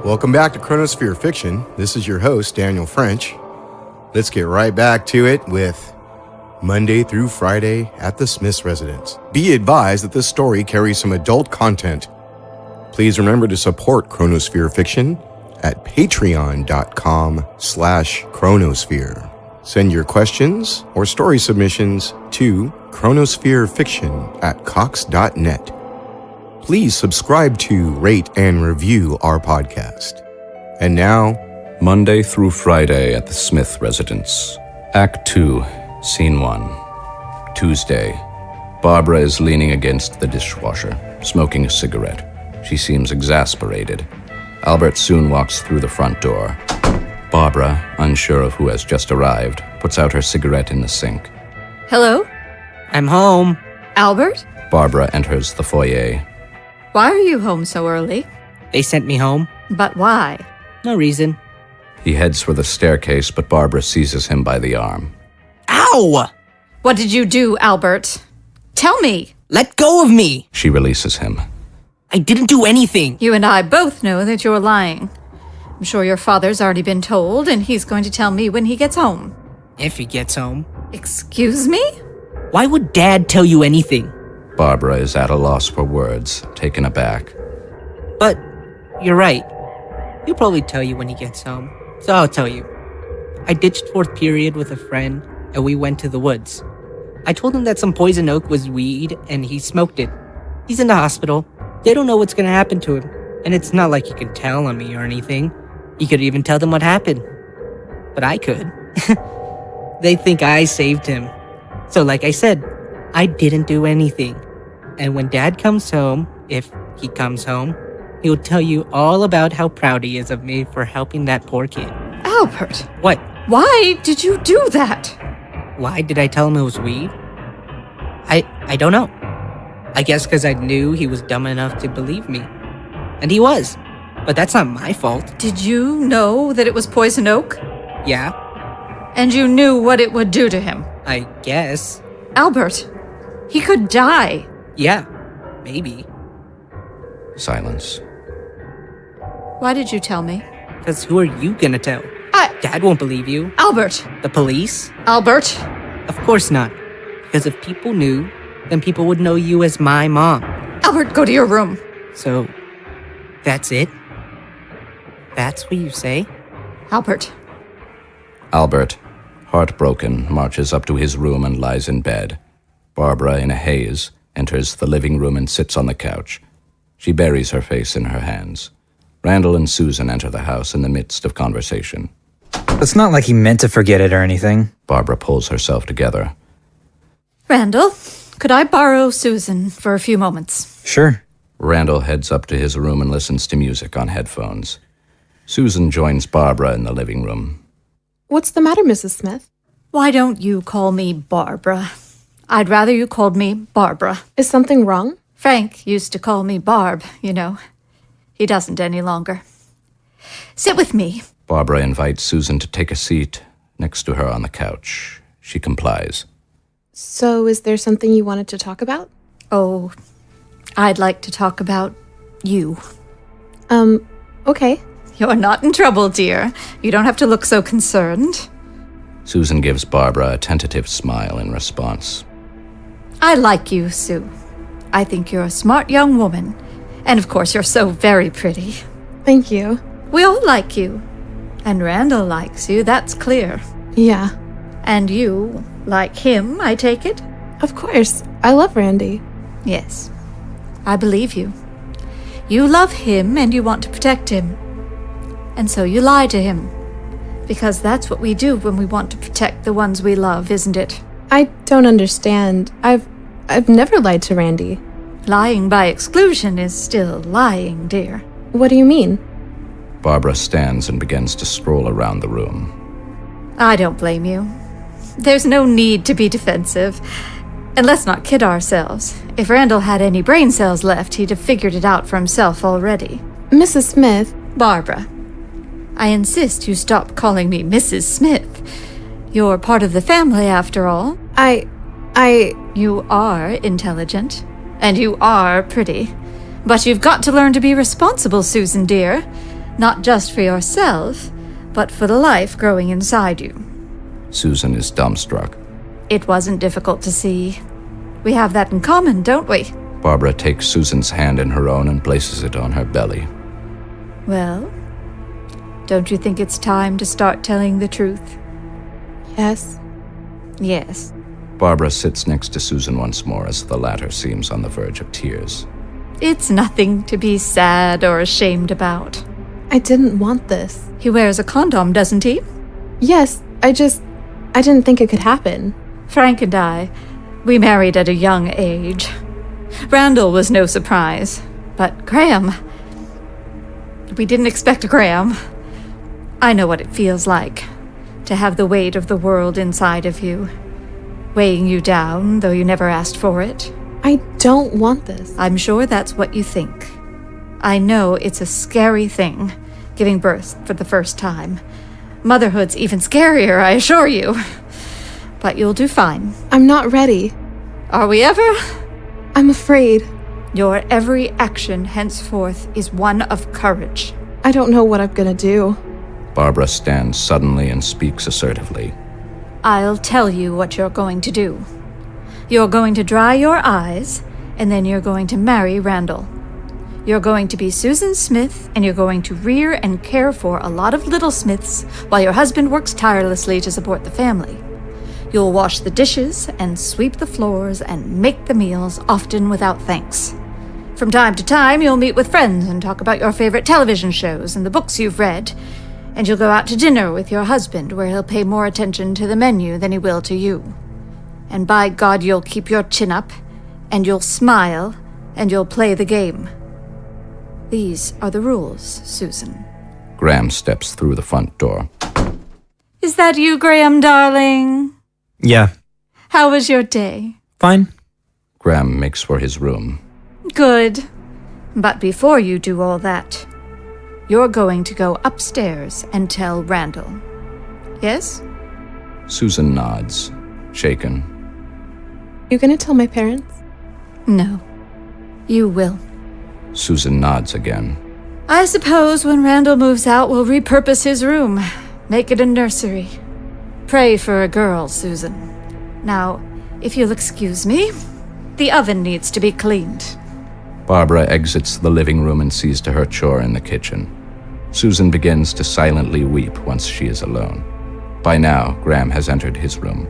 Welcome back to Chronosphere Fiction. This is your host, Daniel French. Let's get right back to it with Monday through Friday at the Smith's residence. Be advised that this story carries some adult content. Please remember to support Chronosphere Fiction at patreon.com/chronosphere. Send your questions or story submissions to chronospherefiction@cox.net. Please subscribe to, rate, and review our podcast. And now, Monday through Friday at the Smith residence. Act 2, Scene 1. Tuesday. Barbara is leaning against the dishwasher, smoking a cigarette. She seems exasperated. Albert soon walks through the front door. Barbara, unsure of who has just arrived, puts out her cigarette in the sink. Hello? I'm home. Albert? Barbara enters the foyer. Why are you home so early? They sent me home. But why? No reason. He heads for the staircase, but Barbara seizes him by the arm. Ow! What did you do, Albert? Tell me! Let go of me! She releases him. I didn't do anything. You and I both know that you're lying. I'm sure your father's already been told, and he's going to tell me when he gets home. If he gets home. Excuse me? Why would Dad tell you anything? Barbara is at a loss for words, taken aback. But you're right. He'll probably tell you when he gets home. So I'll tell you. I ditched fourth period with a friend, and we went to the woods. I told him that some poison oak was weed, and he smoked it. He's in the hospital. They don't know what's gonna happen to him. And it's not like he can tell on me or anything. He could even tell them what happened. But I could. They think I saved him. So like I said, I didn't do anything. And when Dad comes home, if he comes home, he'll tell you all about how proud he is of me for helping that poor kid. Albert, What? why did you do that? Why did I tell him it was weed? I don't know. I guess because I knew he was dumb enough to believe me. And he was. But that's not my fault. Did you know that it was poison oak? Yeah, And you knew what it would do to him? I guess. Albert, he could die. Yeah, maybe. Silence. Why did you tell me? Because who are you gonna tell? Dad won't believe you. Albert! The police? Albert! Of course not. Because if people knew, then people would know you as my mom. Albert, go to your room. So, that's it? That's what you say? Albert. Albert, heartbroken, marches up to his room and lies in bed. Barbara, in a haze, enters the living room and sits on the couch. She buries her face in her hands. Randall and Susan enter the house in the midst of conversation. It's not like he meant to forget it or anything. Barbara pulls herself together. Randall, could I borrow Susan for a few moments? Sure. Randall heads up to his room and listens to music on headphones. Susan joins Barbara in the living room. What's the matter, Mrs. Smith? Why don't you call me Barbara? I'd rather you called me Barbara. Is something wrong? Frank used to call me Barb, you know. He doesn't any longer. Sit with me. Barbara invites Susan to take a seat next to her on the couch. She complies. So, is there something you wanted to talk about? Oh, I'd like to talk about you. Okay. You're not in trouble, dear. You don't have to look so concerned. Susan gives Barbara a tentative smile in response. I like you, Sue. I think you're a smart young woman. And of course, you're so very pretty. Thank you. We all like you. And Randall likes you, that's clear. Yeah. And you like him, I take it? Of course. I love Randy. Yes. I believe you. You love him and you want to protect him. And so you lie to him. Because that's what we do when we want to protect the ones we love, isn't it? I don't understand. I've never lied to Randy. Lying by exclusion is still lying, dear. What do you mean? Barbara stands and begins to stroll around the room. I don't blame you. There's no need to be defensive. And let's not kid ourselves. If Randall had any brain cells left, he'd have figured it out for himself already. Mrs. Smith. Barbara, I insist you stop calling me Mrs. Smith. You're part of the family, after all. You are intelligent, and you are pretty. But you've got to learn to be responsible, Susan dear. Not just for yourself, but for the life growing inside you. Susan is dumbstruck. It wasn't difficult to see. We have that in common, don't we? Barbara takes Susan's hand in her own and places it on her belly. Well, don't you think it's time to start telling the truth? Yes. Yes. Barbara sits next to Susan once more as the latter seems on the verge of tears. It's nothing to be sad or ashamed about. I didn't want this. He wears a condom, doesn't he? Yes, I didn't think it could happen. Frank and I, we married at a young age. Randall was no surprise, but Graham... We didn't expect Graham. I know what it feels like, to have the weight of the world inside of you, weighing you down, though you never asked for it. I don't want this. I'm sure that's what you think. I know it's a scary thing, giving birth for the first time. Motherhood's even scarier, I assure you. But you'll do fine. I'm not ready. Are we ever? I'm afraid. Your every action henceforth is one of courage. I don't know what I'm gonna do. Barbara stands suddenly and speaks assertively. I'll tell you what you're going to do. You're going to dry your eyes, and then you're going to marry Randall. You're going to be Susan Smith, and you're going to rear and care for a lot of little Smiths while your husband works tirelessly to support the family. You'll wash the dishes and sweep the floors and make the meals, often without thanks. From time to time, you'll meet with friends and talk about your favorite television shows and the books you've read. And you'll go out to dinner with your husband, where he'll pay more attention to the menu than he will to you. And by God, you'll keep your chin up, and you'll smile, and you'll play the game. These are the rules, Susan. Graham steps through the front door. Is that you, Graham, darling? Yeah, How was your day? fine. Graham makes for his room. Good. But before you do all that, you're going to go upstairs and tell Randall. Yes? Susan nods, shaken. You gonna tell my parents? No. You will. Susan nods again. I suppose when Randall moves out, we'll repurpose his room. Make it a nursery. Pray for a girl, Susan. Now, if you'll excuse me, the oven needs to be cleaned. Barbara exits the living room and sees to her chore in the kitchen. Susan begins to silently weep once she is alone. By now, Graham has entered his room.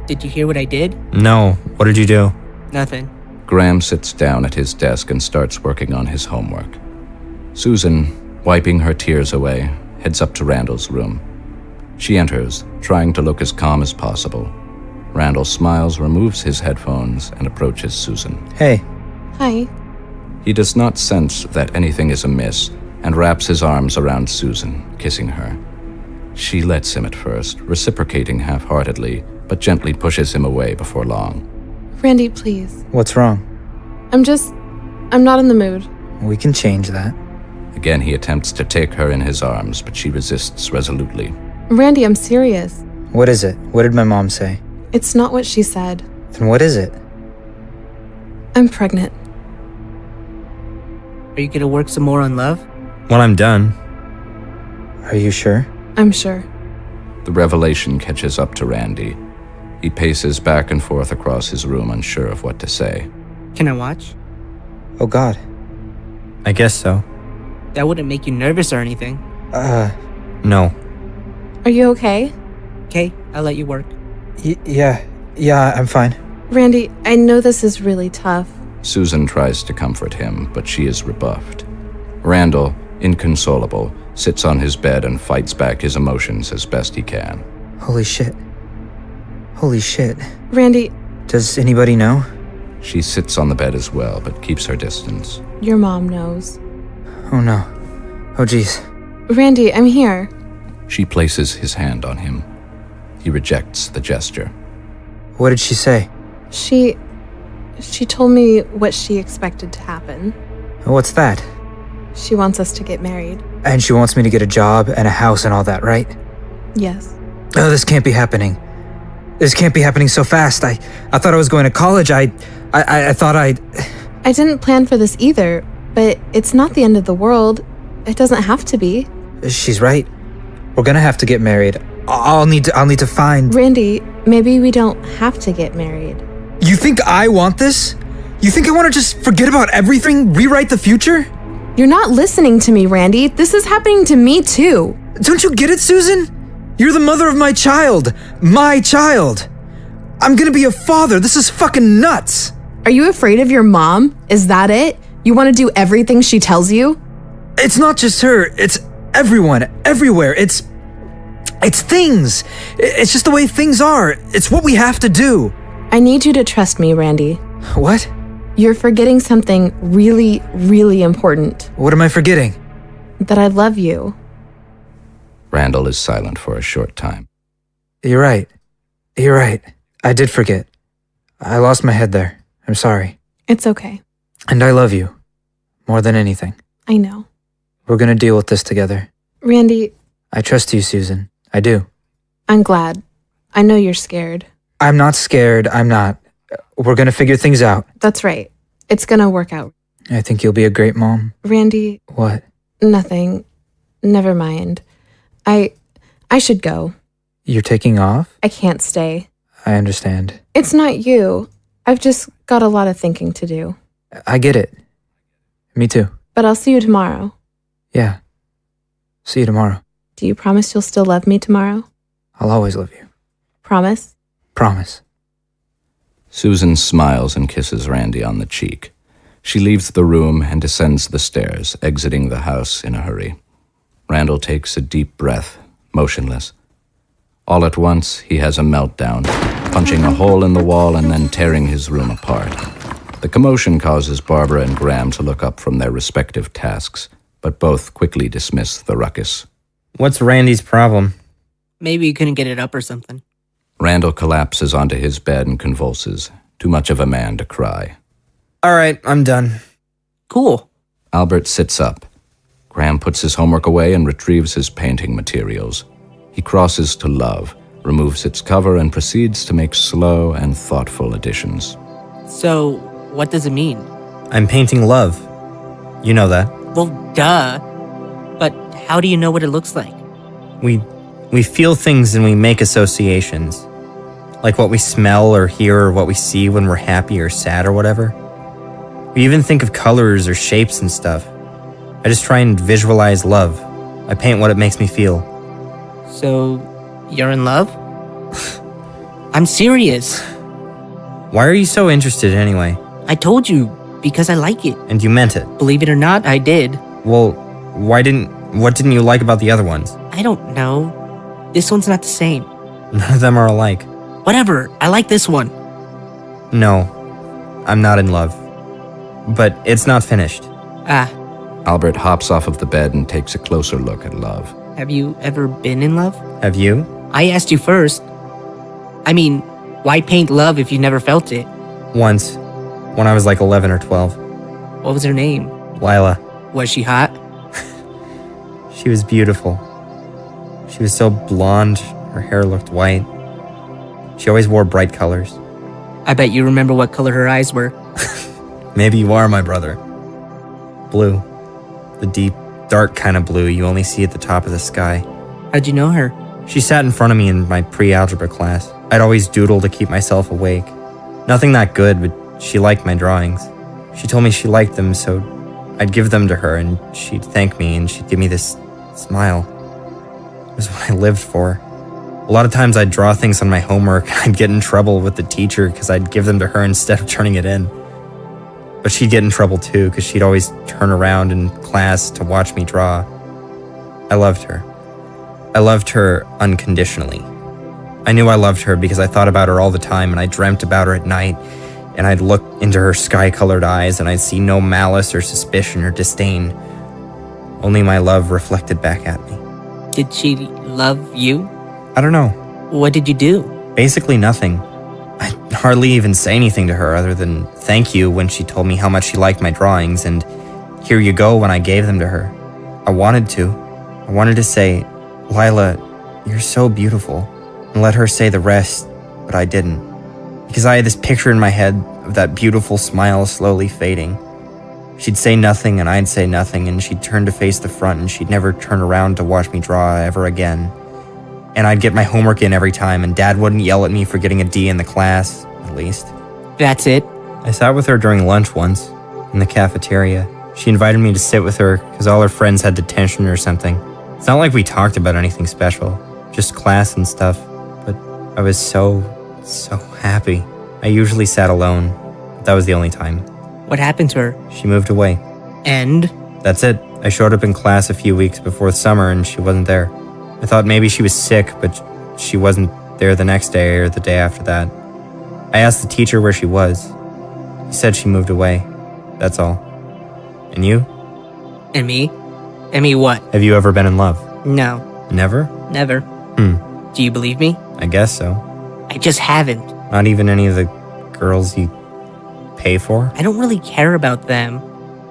Did you hear what I did? No, what did you do? Nothing. Graham sits down at his desk and starts working on his homework. Susan, wiping her tears away, heads up to Randall's room. She enters, trying to look as calm as possible. Randall smiles, removes his headphones, and approaches Susan. Hey, Hi. He does not sense that anything is amiss and wraps his arms around Susan, kissing her. She lets him at first, reciprocating half-heartedly, but gently pushes him away before long. Randy, please. what's wrong? I'm not in the mood. We can change that. Again, he attempts to take her in his arms, but she resists resolutely. Randy, I'm serious. What is it? What did my mom say? It's not what she said. Then what is it? I'm pregnant. Are you gonna work some more on love? When I'm done. Are you sure? I'm sure. The revelation catches up to Randy. He paces back and forth across his room, unsure of what to say. Can I watch? Oh God. I guess so. That wouldn't make you nervous or anything. No. Are you okay? Okay, I'll let you work. Yeah, I'm fine. Randy, I know this is really tough. Susan tries to comfort him, but she is rebuffed. Randall, inconsolable, sits on his bed and fights back his emotions as best he can. Holy shit. Holy shit. Randy, Does anybody know? She sits on the bed as well, but keeps her distance. your mom knows. Oh no. Oh jeez. Randy, I'm here. She places his hand on him. He rejects the gesture. What did she say? She told me what she expected to happen. What's that? She wants us to get married. And she wants me to get a job and a house and all that, right? Yes. Oh, this can't be happening. This can't be happening so fast. I thought I was going to college. I thought I'd... I didn't plan for this either, but it's not the end of the world. It doesn't have to be. She's right. We're gonna have to get married. I'll need to find... Randy, maybe we don't have to get married. You think I want this? You think I want to just forget about everything, rewrite the future? You're not listening to me, Randy. This is happening to me too. Don't you get it, Susan? You're the mother of my child. My child. I'm gonna be a father. This is fucking nuts. Are you afraid of your mom? Is that it? You want to do everything she tells you? It's not just her. It's everyone, everywhere. It's things. It's just the way things are. It's what we have to do. I need you to trust me, Randy. What? You're forgetting something really, really important. What am I forgetting? That I love you. Randall is silent for a short time. You're right. I did forget. I lost my head there. I'm sorry. It's okay. And I love you. More than anything. I know. We're gonna deal with this together. Randy, I trust you, Susan. I do. I'm glad. I know you're scared. I'm not scared. I'm not. We're gonna figure things out. That's right. It's gonna work out. I think you'll be a great mom. Randy, What? nothing. Never mind. I should go. You're taking off? I can't stay. I understand. It's not you. I've just got a lot of thinking to do. I get it. Me too. But I'll see you tomorrow. Yeah. See you tomorrow. Do you promise you'll still love me tomorrow? I'll always love you. Promise? Promise. Susan smiles and kisses Randy on the cheek. She leaves the room and descends the stairs, exiting the house in a hurry. Randall takes a deep breath, motionless. All at once, he has a meltdown, punching a hole in the wall and then tearing his room apart. The commotion causes Barbara and Graham to look up from their respective tasks, but both quickly dismiss the ruckus. What's Randy's problem? Maybe you couldn't get it up or something. Randall collapses onto his bed and convulses, too much of a man to cry. All right, I'm done. Cool. Albert sits up. Graham puts his homework away and retrieves his painting materials. He crosses to Love, removes its cover, and proceeds to make slow and thoughtful additions. So, what does it mean? I'm painting love. You know that. Well, duh. But how do you know what it looks like? We feel things and we make associations. Like what we smell or hear or what we see when we're happy or sad or whatever. We even think of colors or shapes and stuff. I just try and visualize love. I paint what it makes me feel. So, you're in love? I'm serious. Why are you so interested anyway? I told you, because I like it. And you meant it. Believe it or not, I did. Well, what didn't you like about the other ones? I don't know. This one's not the same. None of them are alike. Whatever, I like this one. No, I'm not in love. But it's not finished. Ah, Albert hops off of the bed and takes a closer look at Love. have you ever been in love? Have you? I asked you first. I mean, why paint love if you never felt it? Once. When I was like 11 or 12. What was her name? Lila. Was she hot? She was beautiful. She was so blonde, her hair looked white. She always wore bright colors. I bet you remember what color her eyes were. Maybe you are my brother. Blue. The deep, dark kind of blue you only see at the top of the sky. How'd you know her? She sat in front of me in my pre-algebra class. I'd always doodle to keep myself awake. Nothing that good, but she liked my drawings. She told me she liked them, so I'd give them to her and she'd thank me and she'd give me this smile. It was what I lived for. A lot of times I'd draw things on my homework and I'd get in trouble with the teacher because I'd give them to her instead of turning it in. But she'd get in trouble too because she'd always turn around in class to watch me draw. I loved her. I loved her unconditionally. I knew I loved her because I thought about her all the time and I dreamt about her at night and I'd look into her sky-colored eyes and I'd see no malice or suspicion or disdain. Only my love reflected back at me. Did she love you? I don't know. What did you do? Basically nothing. I hardly even say anything to her other than thank you when she told me how much she liked my drawings and here you go when I gave them to her. I wanted to. I wanted to say, Lila, you're so beautiful, and let her say the rest, but I didn't. Because I had this picture in my head of that beautiful smile slowly fading. She'd say nothing and I'd say nothing, and she'd turn to face the front and she'd never turn around to watch me draw ever again. And I'd get my homework in every time, and Dad wouldn't yell at me for getting a D in the class, at least. That's it? I sat with her during lunch once, in the cafeteria. She invited me to sit with her because all her friends had detention or something. It's not like we talked about anything special, just class and stuff, but I was so happy. I usually sat alone, but that was the only time. What happened to her? She moved away. And? That's it. I showed up in class a few weeks before summer and she wasn't there. I thought maybe she was sick, but she wasn't there the next day or the day after that. I asked the teacher where she was. He said she moved away. That's all. And you? And me? And me what? Have you ever been in love? No. Never? Never. Do you believe me? I guess so. I just haven't. Not even any of the girls you pay for? I don't really care about them,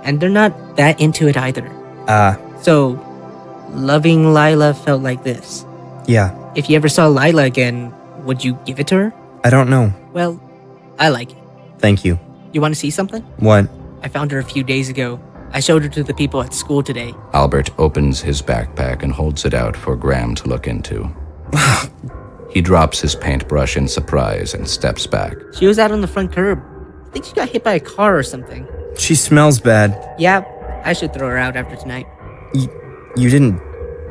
and they're not that into it either. So, loving Lila felt like this. Yeah. If you ever saw Lila again, would you give it to her? I don't know. Well, I like it. Thank you. You want to see something? What? I found her a few days ago. I showed her to the people at school today. Albert opens his backpack and holds it out for Graham to look into. He drops his paintbrush in surprise and steps back. She was out on the front curb. I think she got hit by a car or something. She smells bad. Yeah, I should throw her out after tonight. You didn't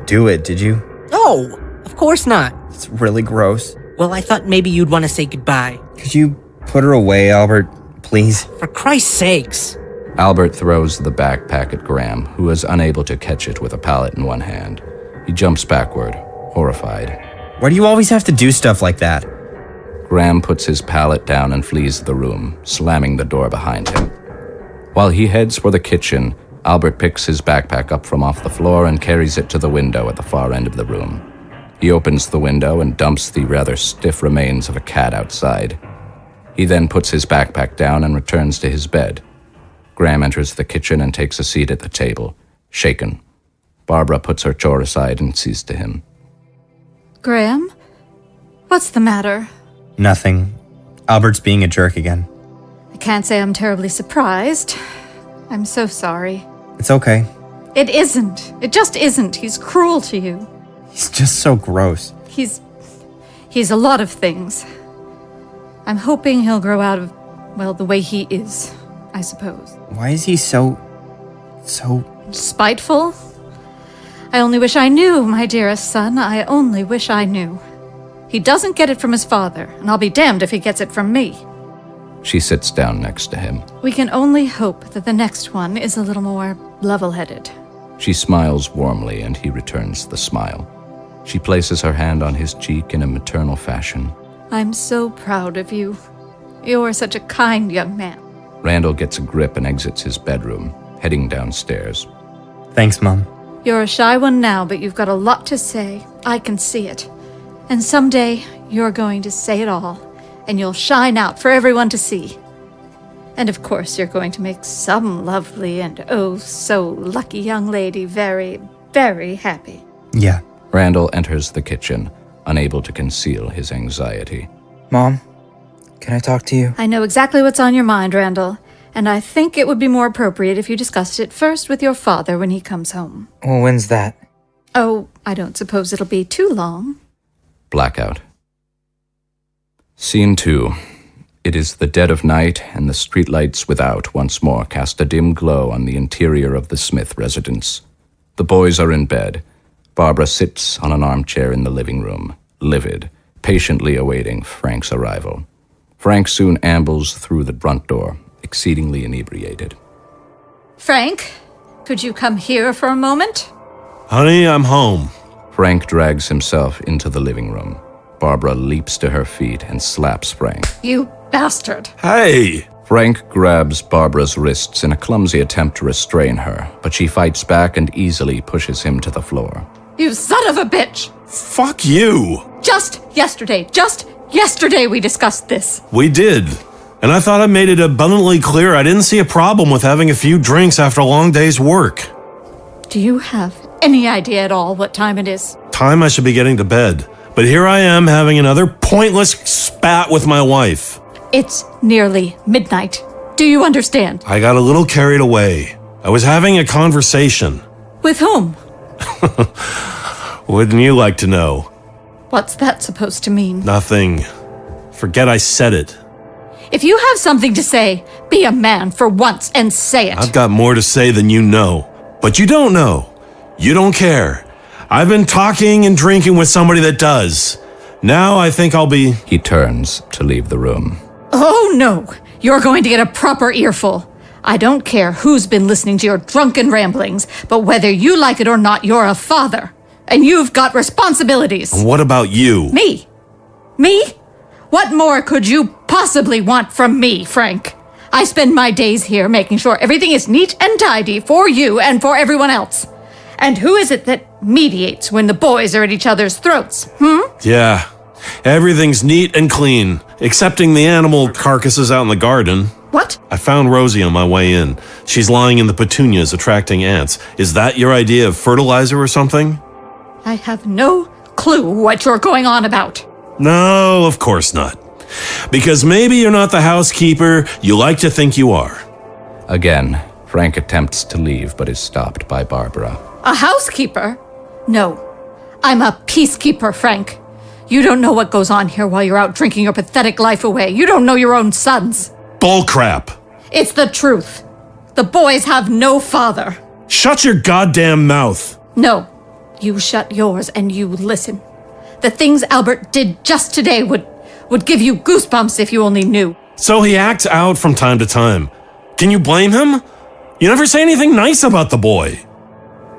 do it, did you? No, of course not. It's really gross. Well, I thought maybe you'd want to say goodbye. Could you put her away, Albert, please? For Christ's sakes. Albert throws the backpack at Graham, who is unable to catch it with a pallet in one hand. He jumps backward, horrified. Why do you always have to do stuff like that? Graham puts his pallet down and flees the room, slamming the door behind him. While he heads for the kitchen, Albert picks his backpack up from off the floor and carries it to the window at the far end of the room. He opens the window and dumps the rather stiff remains of a cat outside. He then puts his backpack down and returns to his bed. Graham enters the kitchen and takes a seat at the table, shaken. Barbara puts her chore aside and sees to him. Graham? What's the matter? Nothing. Albert's being a jerk again. I can't say I'm terribly surprised. I'm so sorry. It's okay. It isn't. It just isn't. He's cruel to you. He's just so gross. He's a lot of things. I'm hoping he'll grow out of, well, the way he is, I suppose. Why is he so... Spiteful? I only wish I knew, my dearest son. I only wish I knew. He doesn't get it from his father, and I'll be damned if he gets it from me. She sits down next to him. We can only hope that the next one is a little more level-headed. She smiles warmly, and he returns the smile. She places her hand on his cheek in a maternal fashion. I'm so proud of you. You're such a kind young man. Randall gets a grip and exits his bedroom, heading downstairs. Thanks, Mom. You're a shy one now, but you've got a lot to say. I can see it. And someday, you're going to say it all, and you'll shine out for everyone to see. And of course, you're going to make some lovely and oh so lucky young lady very, very happy. Yeah. Randall enters the kitchen, unable to conceal his anxiety. Mom, can I talk to you? I know exactly what's on your mind, Randall, and I think it would be more appropriate if you discussed it first with your father when he comes home. Well, when's that? Oh, I don't suppose it'll be too long. Blackout. Scene 2. It is the dead of night, and the streetlights without once more cast a dim glow on the interior of the Smith residence. The boys are in bed. Barbara sits on an armchair in the living room, livid, patiently awaiting Frank's arrival. Frank soon ambles through the front door, exceedingly inebriated. Frank, could you come here for a moment? Honey, I'm home. Frank drags himself into the living room. Barbara leaps to her feet and slaps Frank. You bastard. Hey! Frank grabs Barbara's wrists in a clumsy attempt to restrain her, but she fights back and easily pushes him to the floor. You son of a bitch! Fuck you! Just yesterday we discussed this. We did. And I thought I made it abundantly clear I didn't see a problem with having a few drinks after a long day's work. Do you have any idea at all what time it is? Time I should be getting to bed. But here I am having another pointless spat with my wife. It's nearly midnight. Do you understand? I got a little carried away. I was having a conversation. With whom? Wouldn't you like to know? What's that supposed to mean? Nothing. Forget I said it. If you have something to say, be a man for once and say it. I've got more to say than you know. But you don't know. You don't care. I've been talking and drinking with somebody that does. Now I think I'll be... He turns to leave the room. Oh, no. You're going to get a proper earful. I don't care who's been listening to your drunken ramblings, but whether you like it or not, you're a father. And you've got responsibilities. And what about you? Me? Me? What more could you possibly want from me, Frank? I spend my days here making sure everything is neat and tidy for you and for everyone else. And who is it that mediates when the boys are at each other's throats, Yeah. Everything's neat and clean, excepting the animal carcasses out in the garden. What? I found Rosie on my way in. She's lying in the petunias attracting ants. Is that your idea of fertilizer or something? I have no clue what you're going on about. No, of course not. Because maybe you're not the housekeeper you like to think you are. Again, Frank attempts to leave but is stopped by Barbara. A housekeeper? No. I'm a peacekeeper, Frank. You don't know what goes on here while you're out drinking your pathetic life away. You don't know your own sons. Bullcrap. It's the truth. The boys have no father. Shut your goddamn mouth. No. You shut yours and you listen. The things Albert did just today would give you goosebumps if you only knew. So he acts out from time to time. Can you blame him? You never say anything nice about the boy.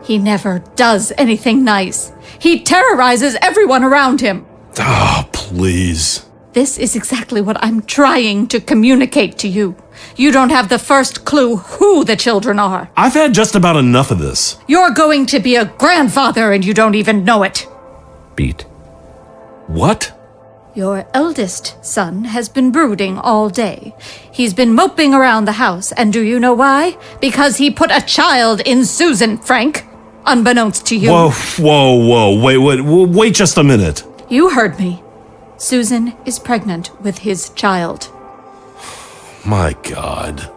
He never does anything nice. He terrorizes everyone around him. Oh, please. This is exactly what I'm trying to communicate to you. You don't have the first clue who the children are. I've had just about enough of this. You're going to be a grandfather and you don't even know it. Beat. What? Your eldest son has been brooding all day. He's been moping around the house, and do you know why? Because he put a child in Susan, Frank. Unbeknownst to you. Whoa. Wait just a minute. You heard me. Susan is pregnant with his child. My God.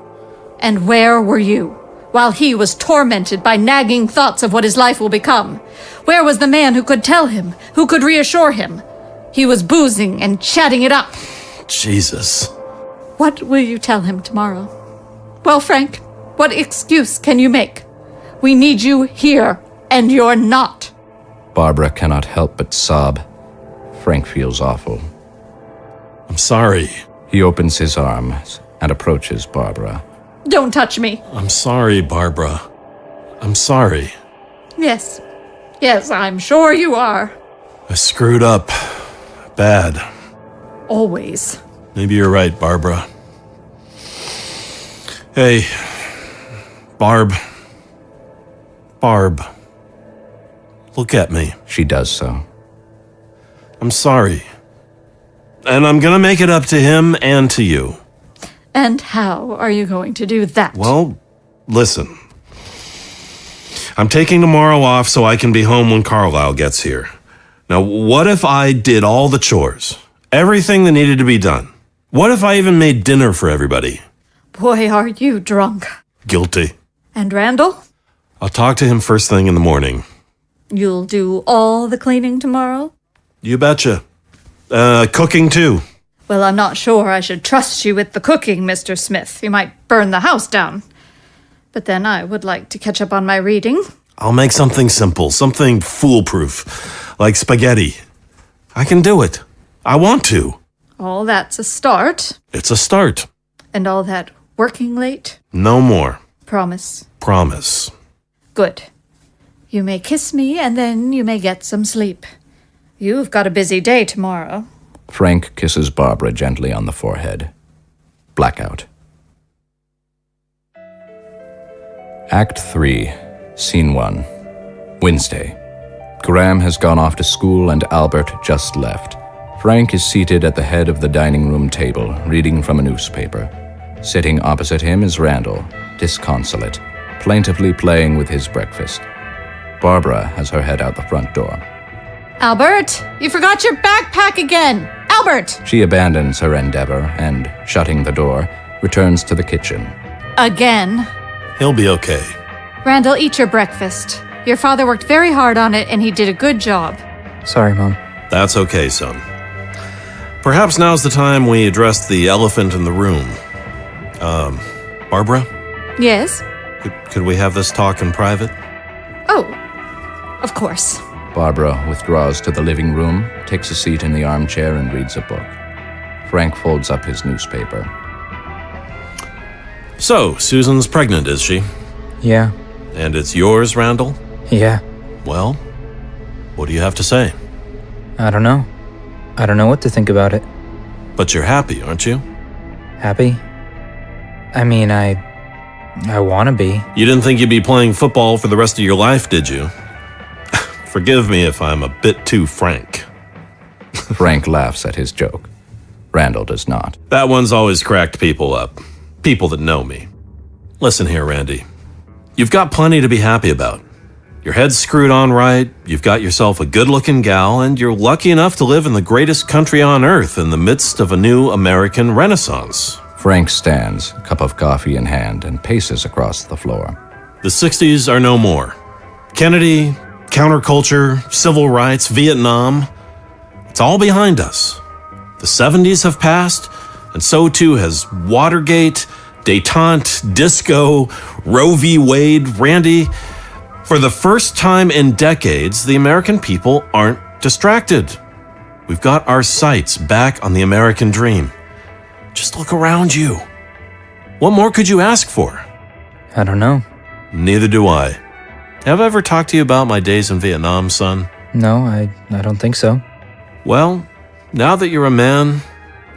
And where were you while he was tormented by nagging thoughts of what his life will become? Where was the man who could tell him, who could reassure him? He was boozing and chatting it up. Jesus. What will you tell him tomorrow? Well, Frank, what excuse can you make? We need you here, and you're not. Barbara cannot help but sob. Frank feels awful. I'm sorry. He opens his arms and approaches Barbara. Don't touch me. I'm sorry, Barbara. I'm sorry. Yes, I'm sure you are. I screwed up. Bad. Always. Maybe you're right, Barbara. Hey, Barb. Look at me. She does so. I'm sorry. And I'm gonna make it up to him and to you. And how are you going to do that? Well, listen. I'm taking tomorrow off so I can be home when Carlisle gets here. Now, what if I did all the chores? Everything that needed to be done? What if I even made dinner for everybody? Boy, are you drunk. Guilty. And Randall? I'll talk to him first thing in the morning. You'll do all the cleaning tomorrow? You betcha. Cooking too. Well, I'm not sure I should trust you with the cooking, Mr. Smith. You might burn the house down. But then I would like to catch up on my reading. I'll make something simple, something foolproof, like spaghetti. I can do it. I want to. All that's a start. It's a start. And all that working late? No more. Promise. Promise. Good. You may kiss me and then you may get some sleep. You've got a busy day tomorrow. Frank kisses Barbara gently on the forehead. Blackout. Act 3, Scene 1. Wednesday. Graham has gone off to school and Albert just left. Frank is seated at the head of the dining room table, reading from a newspaper. Sitting opposite him is Randall, disconsolate, plaintively playing with his breakfast. Barbara has her head out the front door. Albert, you forgot your backpack again! Albert! She abandons her endeavor and, shutting the door, returns to the kitchen. Again. He'll be okay. Randall, eat your breakfast. Your father worked very hard on it, and he did a good job. Sorry, Mom. That's okay, son. Perhaps now's the time we address the elephant in the room. Barbara? Yes? Could we have this talk in private? Oh, of course. Barbara withdraws to the living room, takes a seat in the armchair, and reads a book. Frank folds up his newspaper. So, Susan's pregnant, is she? Yeah. And it's yours, Randall? Yeah. Well, what do you have to say? I don't know. I don't know what to think about it. But you're happy, aren't you? Happy? I mean, I want to be. You didn't think you'd be playing football for the rest of your life, did you? Forgive me if I'm a bit too frank. Frank laughs at his joke. Randall does not. That one's always cracked people up. People that know me. Listen here, Randy. You've got plenty to be happy about. Your head's screwed on right, you've got yourself a good-looking gal, and you're lucky enough to live in the greatest country on earth in the midst of a new American renaissance. Frank stands, a cup of coffee in hand, and paces across the floor. The 60s are no more. Kennedy, counterculture, civil rights, Vietnam, it's all behind us. The 70s have passed, and so too has Watergate, détente, disco, Roe v. Wade. Randy, for the first time in decades, the American people aren't distracted. We've got our sights back on the American dream. Just look around you. What more could you ask for? I don't know. Neither do I. Have I ever talked to you about my days in Vietnam, son? No, I don't think so. Well, now that you're a man,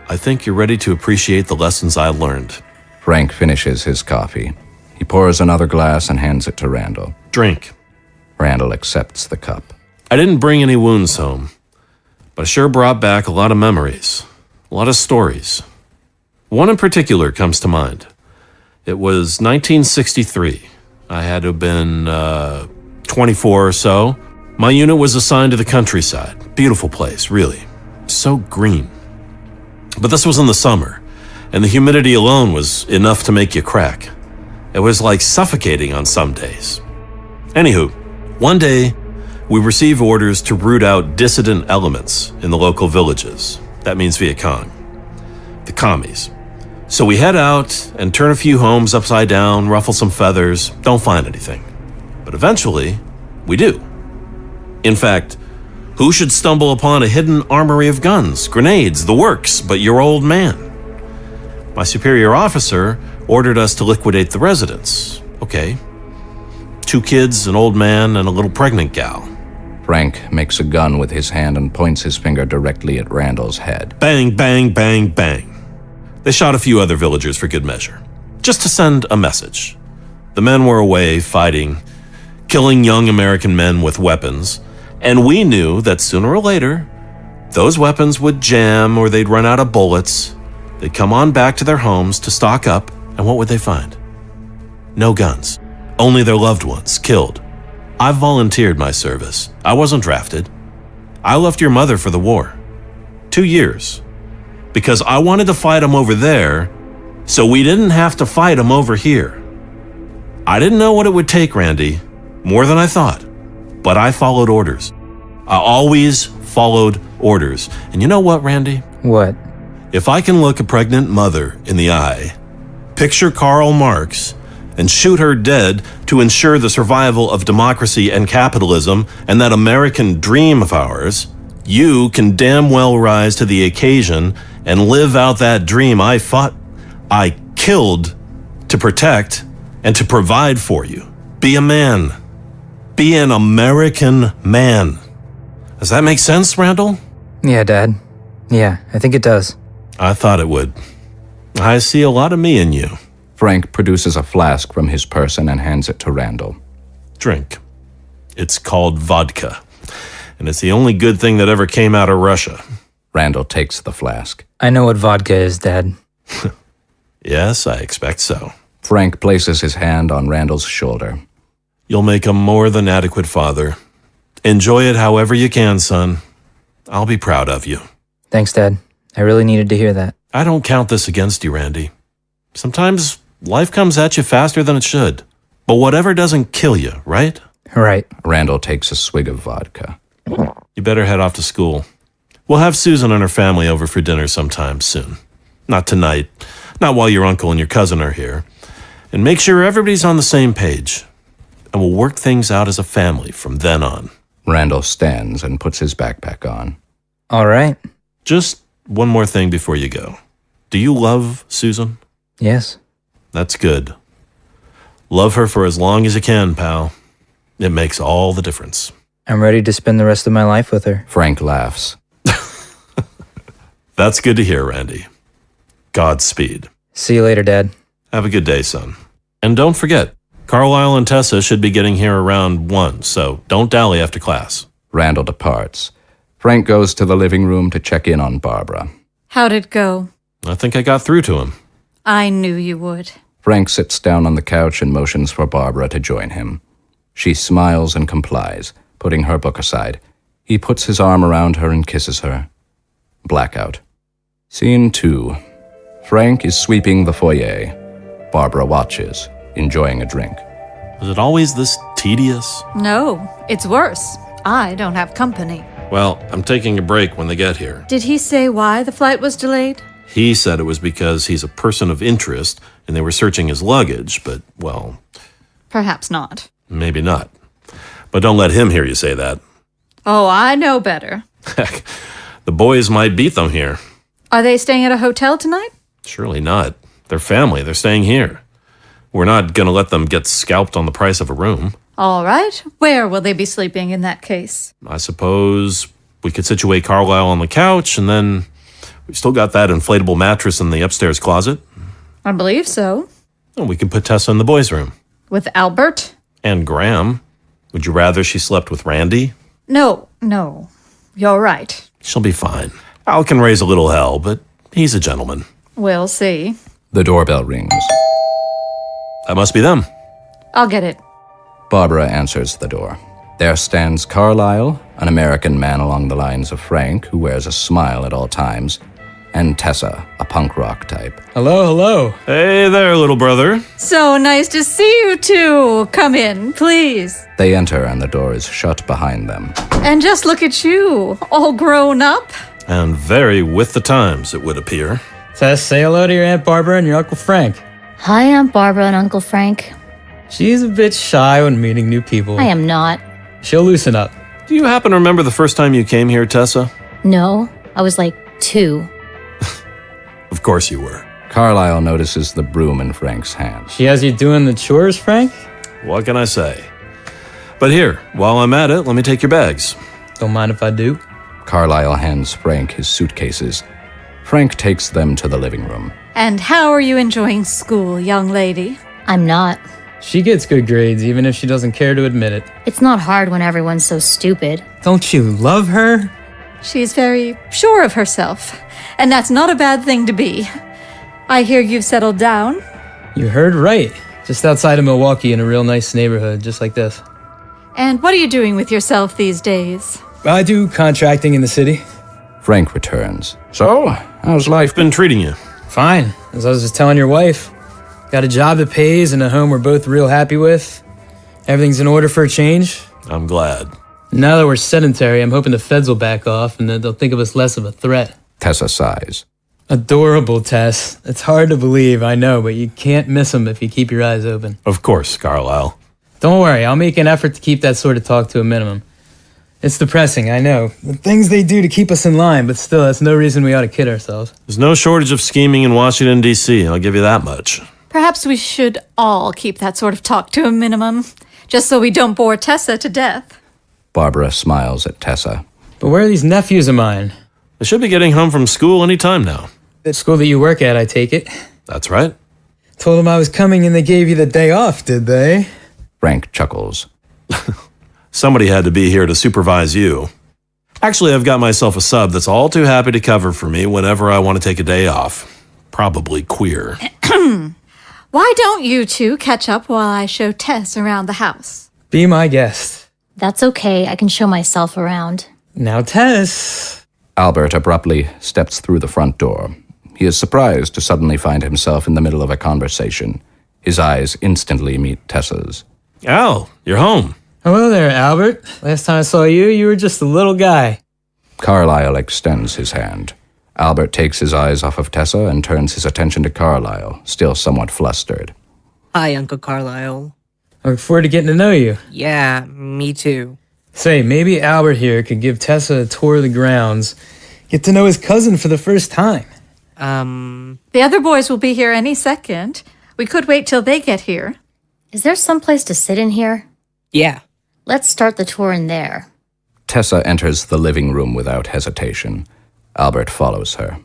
I think you're ready to appreciate the lessons I learned. Frank finishes his coffee. He pours another glass and hands it to Randall. Drink. Randall accepts the cup. I didn't bring any wounds home, but I sure brought back a lot of memories, a lot of stories. One in particular comes to mind. It was 1963. I had to have been 24 or so. My unit was assigned to the countryside. Beautiful place, really. So green. But this was in the summer, and the humidity alone was enough to make you crack. It was like suffocating on some days. Anywho, one day, we received orders to root out dissident elements in the local villages. That means Viet Cong. The commies. So we head out and turn a few homes upside down, ruffle some feathers, don't find anything. But eventually, we do. In fact, who should stumble upon a hidden armory of guns, grenades, the works, but your old man? My superior officer ordered us to liquidate the residence. Okay. 2 kids, an old man, and a little pregnant gal. Frank makes a gun with his hand and points his finger directly at Randall's head. Bang, bang, bang, bang. They shot a few other villagers for good measure, just to send a message. The men were away fighting, killing young American men with weapons, and we knew that sooner or later, those weapons would jam or they'd run out of bullets. They'd come on back to their homes to stock up, and what would they find? No guns, only their loved ones killed. I volunteered my service. I wasn't drafted. I left your mother for the war. 2 years. Because I wanted to fight them over there, so we didn't have to fight them over here. I didn't know what it would take, Randy, more than I thought, but I followed orders. I always followed orders. And you know what, Randy? What? If I can look a pregnant mother in the eye, picture Karl Marx, and shoot her dead to ensure the survival of democracy and capitalism and that American dream of ours, you can damn well rise to the occasion and live out that dream I fought, I killed to protect and to provide for you. Be a man. Be an American man. Does that make sense, Randall? Yeah, Dad. Yeah, I think it does. I thought it would. I see a lot of me in you. Frank produces a flask from his person and hands it to Randall. Drink. It's called vodka. And it's the only good thing that ever came out of Russia. Randall takes the flask. I know what vodka is, Dad. Yes, I expect so. Frank places his hand on Randall's shoulder. You'll make a more than adequate father. Enjoy it however you can, son. I'll be proud of you. Thanks, Dad. I really needed to hear that. I don't count this against you, Randy. Sometimes life comes at you faster than it should. But whatever doesn't kill you, right? Right. Randall takes a swig of vodka. You better head off to school. We'll have Susan and her family over for dinner sometime soon. Not tonight. Not while your uncle and your cousin are here. And make sure everybody's on the same page. And we'll work things out as a family from then on. Randall stands and puts his backpack on. All right. Just one more thing before you go. Do you love Susan? Yes. That's good. Love her for as long as you can, pal. It makes all the difference. I'm ready to spend the rest of my life with her. Frank laughs. That's good to hear, Randy. Godspeed. See you later, Dad. Have a good day, son. And don't forget, Carlisle and Tessa should be getting here around 1, so don't dally after class. Randall departs. Frank goes to the living room to check in on Barbara. How'd it go? I think I got through to him. I knew you would. Frank sits down on the couch and motions for Barbara to join him. She smiles and complies, putting her book aside. He puts his arm around her and kisses her. Blackout. Scene 2. Frank is sweeping the foyer. Barbara watches, enjoying a drink. Was it always this tedious? No, it's worse. I don't have company. Well, I'm taking a break when they get here. Did he say why the flight was delayed? He said it was because he's a person of interest and they were searching his luggage, but, well, Perhaps not. maybe not. But don't let him hear you say that. Oh, I know better. Heck, the boys might beat them here. Are they staying at a hotel tonight? Surely not. They're family. They're staying here. We're not going to let them get scalped on the price of a room. All right. Where will they be sleeping in that case? I suppose we could situate Carlisle on the couch, and then we've still got that inflatable mattress in the upstairs closet. I believe so. And we can put Tessa in the boys' room. With Albert? And Graham. Would you rather she slept with Randy? No. You're right. She'll be fine. Al can raise a little hell, but he's a gentleman. We'll see. The doorbell rings. That must be them. I'll get it. Barbara answers the door. There stands Carlisle, an American man along the lines of Frank, who wears a smile at all times, and Tessa, a punk rock type. Hello. Hey there, little brother. So nice to see you two. Come in, please. They enter and the door is shut behind them. And just look at you, all grown up. And very with the times, it would appear. Tess, say hello to your Aunt Barbara and your Uncle Frank. Hi, Aunt Barbara and Uncle Frank. She's a bit shy when meeting new people. I am not. She'll loosen up. Do you happen to remember the first time you came here, Tessa? No, I was like 2. Of course you were. Carlisle notices the broom in Frank's hand. She has you doing the chores, Frank? What can I say? But here, while I'm at it, let me take your bags. Don't mind if I do. Carlisle hands Frank his suitcases. Frank takes them to the living room. And how are you enjoying school, young lady? I'm not. She gets good grades, even if she doesn't care to admit it. It's not hard when everyone's so stupid. Don't you love her? She's very sure of herself, and that's not a bad thing to be. I hear you've settled down. You heard right. Just outside of Milwaukee in a real nice neighborhood, just like this. And what are you doing with yourself these days? I do contracting in the city. Frank returns. So, how's life been? Been treating you. Fine, as I was just telling your wife. Got a job that pays and a home we're both real happy with. Everything's in order for a change. I'm glad. Now that we're sedentary, I'm hoping the feds will back off and that they'll think of us less of a threat. Tessa sighs. Adorable, Tess. It's hard to believe, I know, but you can't miss them if you keep your eyes open. Of course, Carlisle. Don't worry, I'll make an effort to keep that sort of talk to a minimum. It's depressing, I know. The things they do to keep us in line, but still, that's no reason we ought to kid ourselves. There's no shortage of scheming in Washington, D.C., I'll give you that much. Perhaps we should all keep that sort of talk to a minimum, just so we don't bore Tessa to death. Barbara smiles at Tessa. But where are these nephews of mine? They should be getting home from school any time now. The school that you work at, I take it. That's right. Told them I was coming and they gave you the day off, did they? Frank chuckles. Somebody had to be here to supervise you. Actually, I've got myself a sub that's all too happy to cover for me whenever I want to take a day off. Probably queer. Why don't you two catch up while I show Tess around the house? Be my guest. That's okay, I can show myself around. Now, Tess. Albert abruptly steps through the front door. He is surprised to suddenly find himself in the middle of a conversation. His eyes instantly meet Tessa's. Al, you're home. Hello there, Albert. Last time I saw you, you were just a little guy. Carlyle extends his hand. Albert takes his eyes off of Tessa and turns his attention to Carlyle, still somewhat flustered. Hi, Uncle Carlyle. I look forward to getting to know you. Yeah, me too. Say, maybe Albert here could give Tessa a tour of the grounds. Get to know his cousin for the first time. The other boys will be here any second. We could wait till they get here. Is there some place to sit in here? Yeah. Let's start the tour in there. Tessa enters the living room without hesitation. Albert follows her.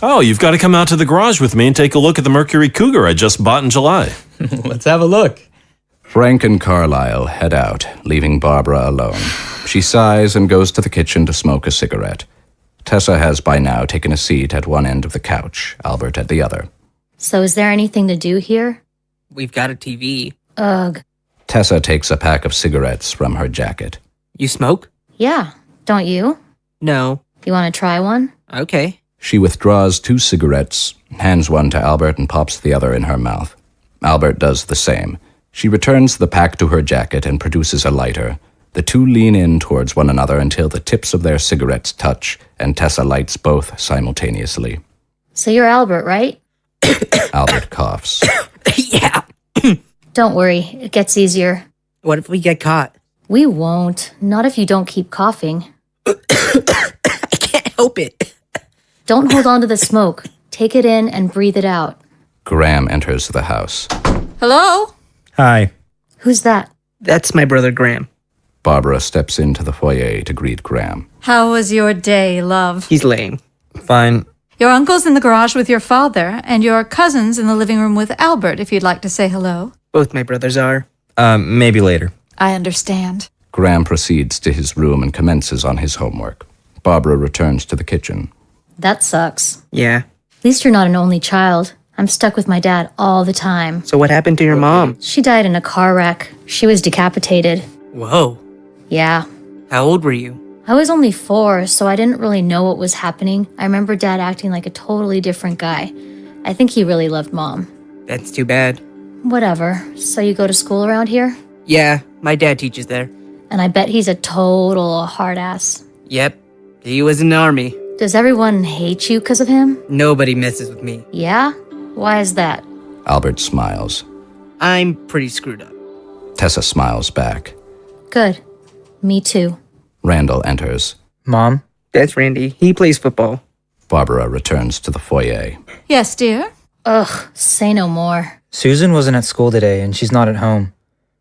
Oh, you've got to come out to the garage with me and take a look at the Mercury Cougar I just bought in July. Let's have a look. Frank and Carlyle head out, leaving Barbara alone. She sighs and goes to the kitchen to smoke a cigarette. Tessa has by now taken a seat at one end of the couch, Albert at the other. So is there anything to do here? We've got a TV. Ugh. Tessa takes a pack of cigarettes from her jacket. You smoke? Yeah, don't you? No. You want to try one? Okay. She withdraws 2 cigarettes, hands one to Albert and pops the other in her mouth. Albert does the same. She returns the pack to her jacket and produces a lighter. The two lean in towards one another until the tips of their cigarettes touch, and Tessa lights both simultaneously. So you're Albert, right? Albert coughs. Yeah. Don't worry, it gets easier. What if we get caught? We won't. Not if you don't keep coughing. I can't help it. Don't hold on to the smoke. Take it in and breathe it out. Graham enters the house. Hello? Hi. Who's that? That's my brother Graham. Barbara steps into the foyer to greet Graham. How was your day, love? He's lame. Fine. Your uncle's in the garage with your father, and your cousin's in the living room with Albert, if you'd like to say hello. Both my brothers are. Maybe later. I understand. Graham proceeds to his room and commences on his homework. Barbara returns to the kitchen. That sucks. Yeah. At least you're not an only child. I'm stuck with my dad all the time. So what happened to your mom? She died in a car wreck. She was decapitated. Whoa. Yeah. How old were you? I was only 4, so I didn't really know what was happening. I remember Dad acting like a totally different guy. I think he really loved Mom. That's too bad. Whatever. So you go to school around here? Yeah, my dad teaches there. And I bet he's a total hard ass. Yep. He was in the army. Does everyone hate you because of him? Nobody messes with me. Yeah? Why is that? Albert smiles. I'm pretty screwed up. Tessa smiles back. Good. Me too. Randall enters. Mom? That's Randy. He plays football. Barbara returns to the foyer. Yes, dear? Ugh, say no more. Susan wasn't at school today, and she's not at home.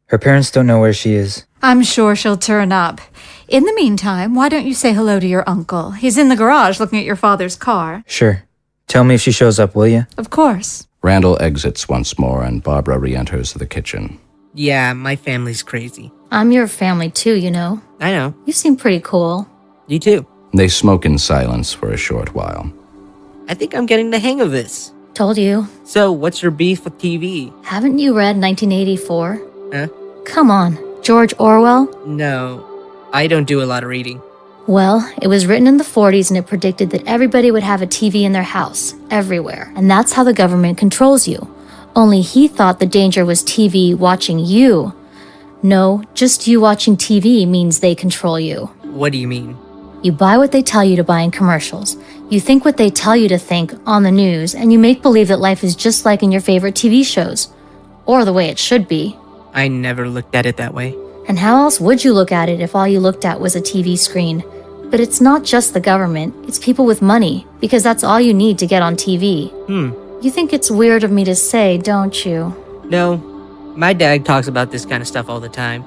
Her parents don't know where she is. I'm sure she'll turn up. In the meantime, why don't you say hello to your uncle? He's in the garage looking at your father's car. Sure. Tell me if she shows up, will you? Of course. Randall exits once more, and Barbara re-enters the kitchen. Yeah, my family's crazy. I'm your family too, you know. I know. You seem pretty cool. You too. They smoke in silence for a short while. I think I'm getting the hang of this. Told you. So, what's your beef with TV? Haven't you read 1984? Huh? Come on, George Orwell? No, I don't do a lot of reading. Well, it was written in the 40s and it predicted that everybody would have a TV in their house, everywhere. And that's how the government controls you. Only he thought the danger was TV watching you. No, just you watching TV means they control you. What do you mean? You buy what they tell you to buy in commercials. You think what they tell you to think on the news, and you make believe that life is just like in your favorite TV shows. Or the way it should be. I never looked at it that way. And how else would you look at it if all you looked at was a TV screen? But it's not just the government, it's people with money, because that's all you need to get on TV. You think it's weird of me to say, don't you? No, my dad talks about this kind of stuff all the time.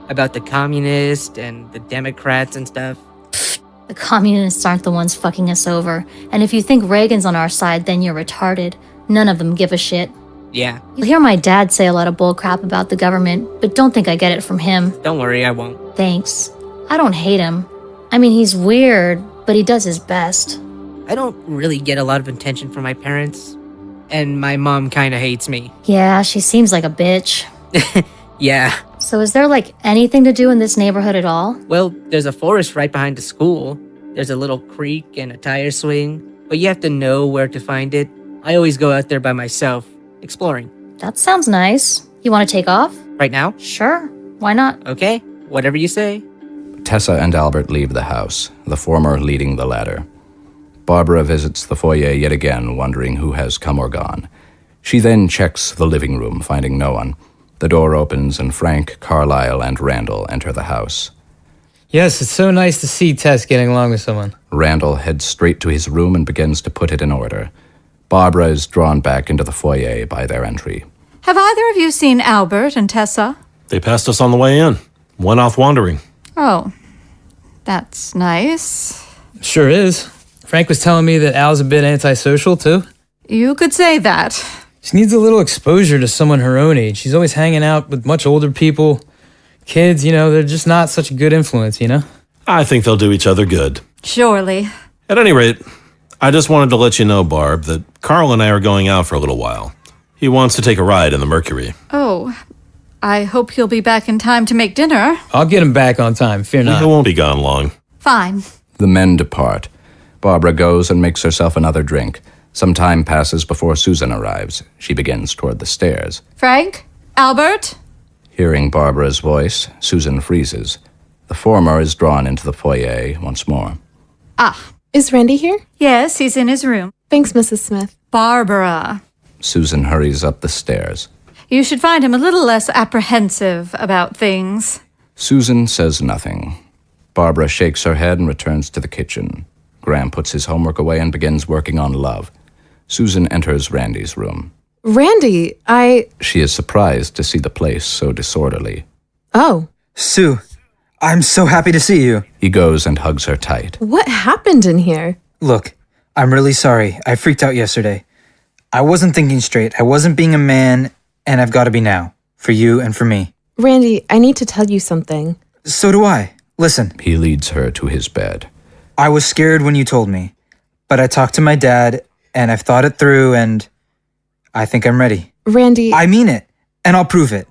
About the communists and the Democrats and stuff. The communists aren't the ones fucking us over. And if you think Reagan's on our side, then you're retarded. None of them give a shit. Yeah, You'll hear my dad say a lot of bullcrap about the government, but don't think I get it from him. don't worry, I won't. Thanks. I don't hate him. I mean, he's weird, but he does his best. I don't really get a lot of attention from my parents, and my mom kinda hates me. Yeah, she seems like a bitch. Yeah. So is there, like, anything to do in this neighborhood at all? Well, there's a forest right behind the school. There's a little creek and a tire swing, but you have to know where to find it. I always go out there by myself, exploring. That sounds nice. You want to take off? Right now? Sure. Why not? Okay, whatever you say. Tessa and Albert leave the house, the former leading the latter. Barbara visits the foyer yet again, wondering who has come or gone. She then checks the living room, finding no one. The door opens and Frank, Carlisle, and Randall enter the house. Yes, it's so nice to see Tess getting along with someone. Randall heads straight to his room and begins to put it in order. Barbara is drawn back into the foyer by their entry. Have either of you seen Albert and Tessa? They passed us on the way in. Went off wandering. Oh, that's nice. Sure is. Frank was telling me that Al's a bit antisocial, too. You could say that. She needs a little exposure to someone her own age. She's always hanging out with much older people. Kids, they're just not such a good influence, I think they'll do each other good. Surely. At any rate, I just wanted to let you know, Barb, that Carl and I are going out for a little while. He wants to take a ride in the Mercury. Oh, I hope you'll be back in time to make dinner. I'll get him back on time, fear not. He won't be gone long. Fine. The men depart. Barbara goes and makes herself another drink. Some time passes before Susan arrives. She begins toward the stairs. Frank? Albert? Hearing Barbara's voice, Susan freezes. The former is drawn into the foyer once more. Ah. Is Randy here? Yes, he's in his room. Thanks, Mrs. Smith. Barbara. Susan hurries up the stairs. You should find him a little less apprehensive about things. Susan says nothing. Barbara shakes her head and returns to the kitchen. Graham puts his homework away and begins working on Love. Susan enters Randy's room. Randy, She is surprised to see the place so disorderly. Oh. Sue, I'm so happy to see you. He goes and hugs her tight. What happened in here? Look, I'm really sorry. I freaked out yesterday. I wasn't thinking straight. I wasn't being a man, and I've got to be now. For you and for me. Randy, I need to tell you something. So do I. Listen. He leads her to his bed. I was scared when you told me, but I talked to my dad, and I've thought it through, and I think I'm ready. Randy... I mean it, and I'll prove it.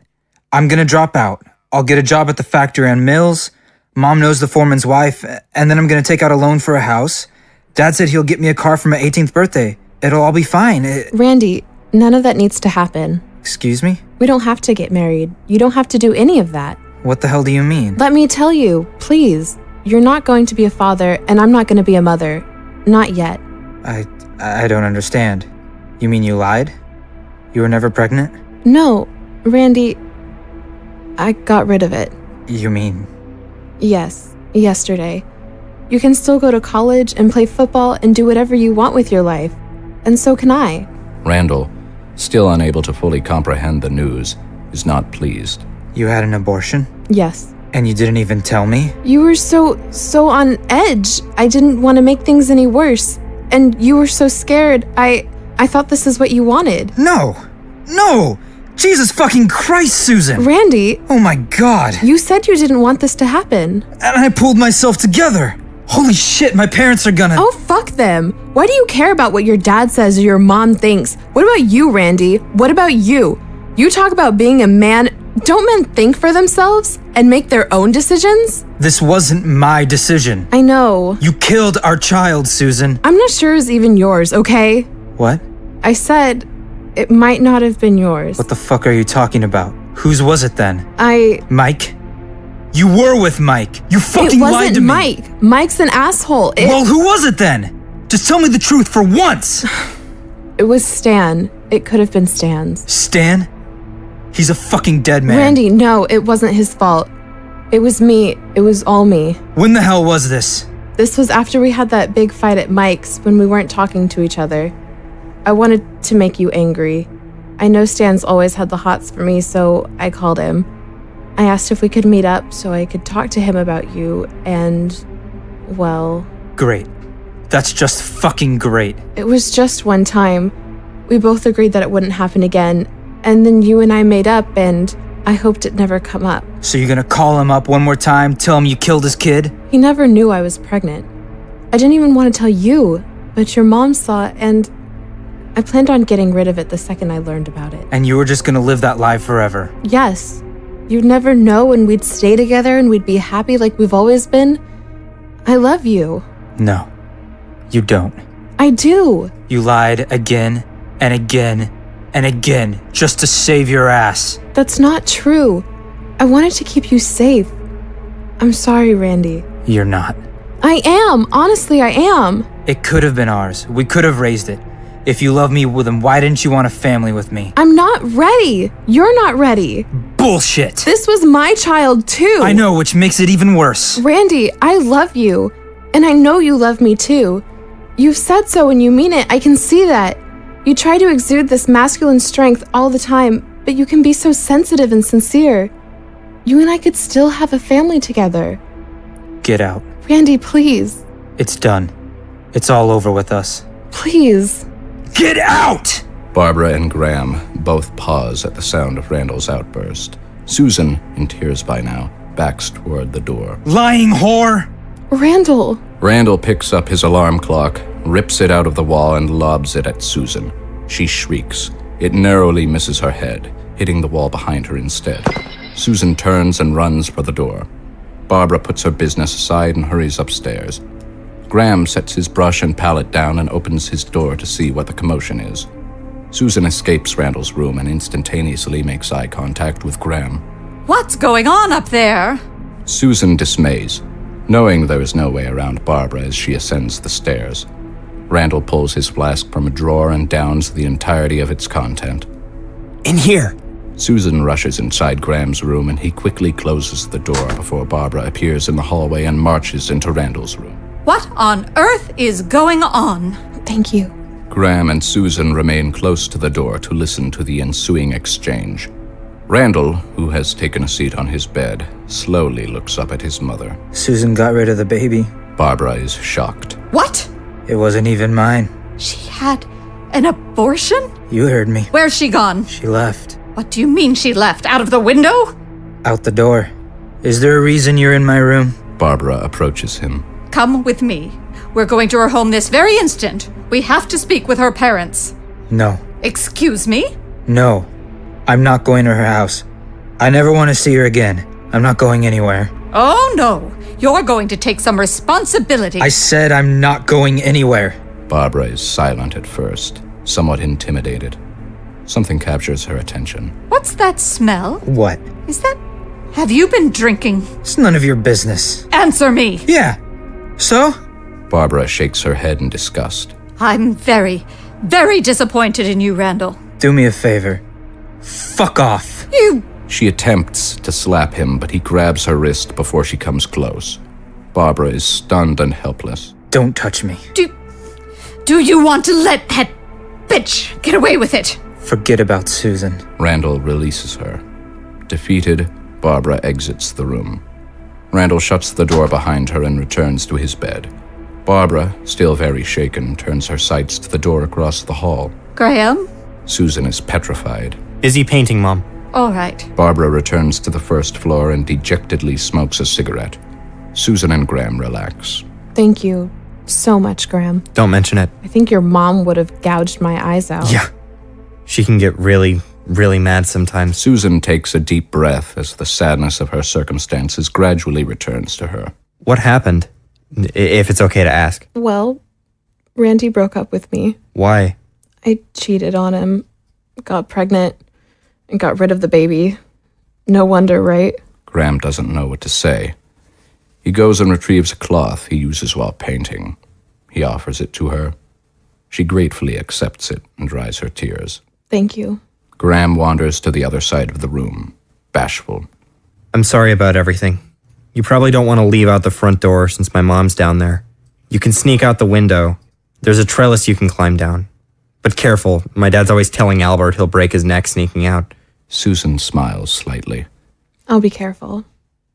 I'm gonna drop out. I'll get a job at the factory on Mills. Mom knows the foreman's wife, and then I'm gonna take out a loan for a house. Dad said he'll get me a car for my 18th birthday. It'll all be fine. Randy, none of that needs to happen. Excuse me? We don't have to get married. You don't have to do any of that. What the hell do you mean? Let me tell you, please. You're not going to be a father, and I'm not going to be a mother. Not yet. I don't understand. You mean you lied? You were never pregnant? No, Randy, I got rid of it. You mean... Yes, yesterday. You can still go to college and play football and do whatever you want with your life. And so can I. Randall, still unable to fully comprehend the news, is not pleased. You had an abortion? Yes. And you didn't even tell me? You were so on edge. I didn't want to make things any worse. And you were so scared. I thought this is what you wanted. No! Jesus fucking Christ, Susan! Randy! Oh my God! You said you didn't want this to happen. And I pulled myself together! Holy shit, my parents are gonna... Oh, fuck them. Why do you care about what your dad says or your mom thinks? What about you, Randy? What about you? You talk about being a man. Don't men think for themselves and make their own decisions? This wasn't my decision. I know. You killed our child, Susan. I'm not sure it's even yours, okay? What? I said it might not have been yours. What the fuck are you talking about? Whose was it then? Mike? You were with Mike. You fucking lied to me. It wasn't Mike. Mike's an asshole. Well, who was it then? Just tell me the truth for once. It was Stan. It could have been Stan's. Stan? He's a fucking dead man. Randy, no, it wasn't his fault. It was me. It was all me. When the hell was this? This was after we had that big fight at Mike's when we weren't talking to each other. I wanted to make you angry. I know Stan's always had the hots for me, so I called him. I asked if we could meet up so I could talk to him about you, and, well... Great. That's just fucking great. It was just one time. We both agreed that it wouldn't happen again, and then you and I made up, and I hoped it'd never come up. So you're gonna call him up one more time, tell him you killed his kid? He never knew I was pregnant. I didn't even want to tell you, but your mom saw it, and I planned on getting rid of it the second I learned about it. And you were just gonna live that lie forever? Yes. You'd never know, and we'd stay together and we'd be happy like we've always been. I love you. No, you don't. I do. You lied again and again and again just to save your ass. That's not true. I wanted to keep you safe. I'm sorry, Randy. You're not. I am. Honestly, I am. It could have been ours. We could have raised it. If you love me, well, then why didn't you want a family with me? I'm not ready. You're not ready. Bullshit. This was my child, too. I know, which makes it even worse. Randy, I love you. And I know you love me, too. You've said so and you mean it. I can see that. You try to exude this masculine strength all the time, but you can be so sensitive and sincere. You and I could still have a family together. Get out. Randy, please. It's done. It's all over with us. Please. Get out! Barbara and Graham both pause at the sound of Randall's outburst. Susan, in tears by now, backs toward the door. Lying whore! Randall. Randall picks up his alarm clock, rips it out of the wall, and lobs it at Susan. She shrieks. It narrowly misses her head, hitting the wall behind her instead. Susan turns and runs for the door. Barbara puts her business aside and hurries upstairs. Graham sets his brush and palette down and opens his door to see what the commotion is. Susan escapes Randall's room and instantaneously makes eye contact with Graham. What's going on up there? Susan dismays, knowing there is no way around Barbara as she ascends the stairs. Randall pulls his flask from a drawer and downs the entirety of its content. In here! Susan rushes inside Graham's room and he quickly closes the door before Barbara appears in the hallway and marches into Randall's room. What on earth is going on? Thank you. Graham and Susan remain close to the door to listen to the ensuing exchange. Randall, who has taken a seat on his bed, slowly looks up at his mother. Susan got rid of the baby. Barbara is shocked. What? It wasn't even mine. She had an abortion? You heard me. Where's she gone? She left. What do you mean she left? Out of the window? Out the door. Is there a reason you're in my room? Barbara approaches him. Come with me. We're going to her home this very instant. We have to speak with her parents. No. Excuse me? No. I'm not going to her house. I never want to see her again. I'm not going anywhere. Oh no. You're going to take some responsibility. I said I'm not going anywhere. Barbara is silent at first, somewhat intimidated. Something captures her attention. What's that smell? What? Is that... Have you been drinking? It's none of your business. Answer me. Yeah. So? Barbara shakes her head in disgust. I'm very, very disappointed in you, Randall. Do me a favor. Fuck off. You... She attempts to slap him, but he grabs her wrist before she comes close. Barbara is stunned and helpless. Don't touch me. Do you want to let that bitch get away with it? Forget about Susan. Randall releases her. Defeated, Barbara exits the room. Randall shuts the door behind her and returns to his bed. Barbara, still very shaken, turns her sights to the door across the hall. Graham? Susan is petrified. Busy painting, Mom. All right. Barbara returns to the first floor and dejectedly smokes a cigarette. Susan and Graham relax. Thank you so much, Graham. Don't mention it. I think your mom would have gouged my eyes out. Yeah. She can get really, really mad sometimes. Susan takes a deep breath as the sadness of her circumstances gradually returns to her. What happened? If it's okay to ask. Well, Randy broke up with me. Why? I cheated on him, got pregnant, and got rid of the baby. No wonder, right? Graham doesn't know what to say. He goes and retrieves a cloth he uses while painting. He offers it to her. She gratefully accepts it and dries her tears. Thank you. Graham wanders to the other side of the room, bashful. I'm sorry about everything. You probably don't want to leave out the front door since my mom's down there. You can sneak out the window. There's a trellis you can climb down. But careful, my dad's always telling Albert he'll break his neck sneaking out. Susan smiles slightly. I'll be careful.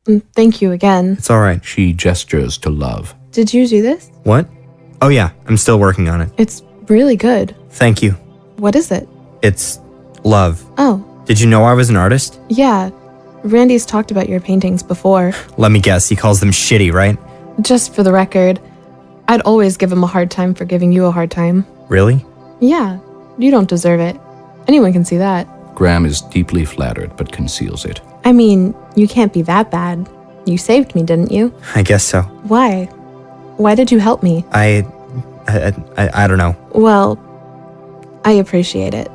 And thank you again. It's all right. She gestures to Love. Did you do this? What? Oh yeah, I'm still working on it. It's really good. Thank you. What is it? It's love. Oh, Did you know I was an artist? Yeah, Randy's talked about your paintings before. Let me guess, he calls them shitty, right? Just for the record, I'd always give him a hard time for giving you a hard time. Really? Yeah, you don't deserve it. Anyone can see that. Graham is deeply flattered but conceals it. I mean, you can't be that bad. You saved me, didn't you? I guess so. Why? Why did you help me? I don't know. Well, I appreciate it.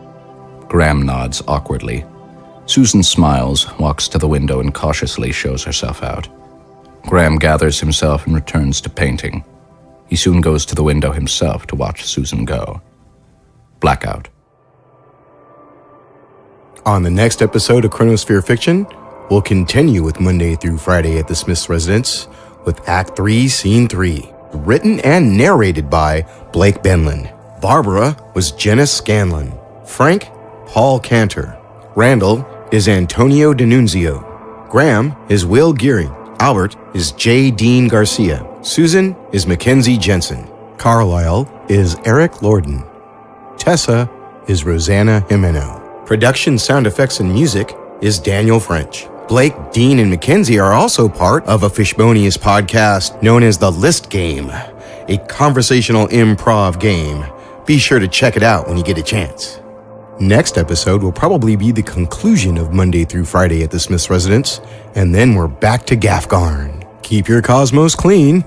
Graham nods awkwardly. Susan smiles, walks to the window, and cautiously shows herself out. Graham gathers himself and returns to painting. He soon goes to the window himself to watch Susan go. Blackout. On the next episode of Chronosphere Fiction, we'll continue with Monday through Friday at the Smiths residence with Act 3, Scene 3, written and narrated by Blake Benlin. Barbara was Jenna Scanlon. Frank, Paul Cantor. Randall is Antonio D'Annunzio. Graham is Will Gearing. Albert is J. Dean Garcia. Susan is Mackenzie Jensen. Carlisle is Eric Lorden. Tessa is Rosanna Jimeno. Production, sound effects, and music is Daniel French. Blake, Dean, and Mackenzie are also part of a Fishbonius podcast known as The List Game, a conversational improv game. Be sure to check it out when you get a chance. Next episode will probably be the conclusion of Monday through Friday at the Smiths residence, and then we're back to Gafgarn. Keep your cosmos clean.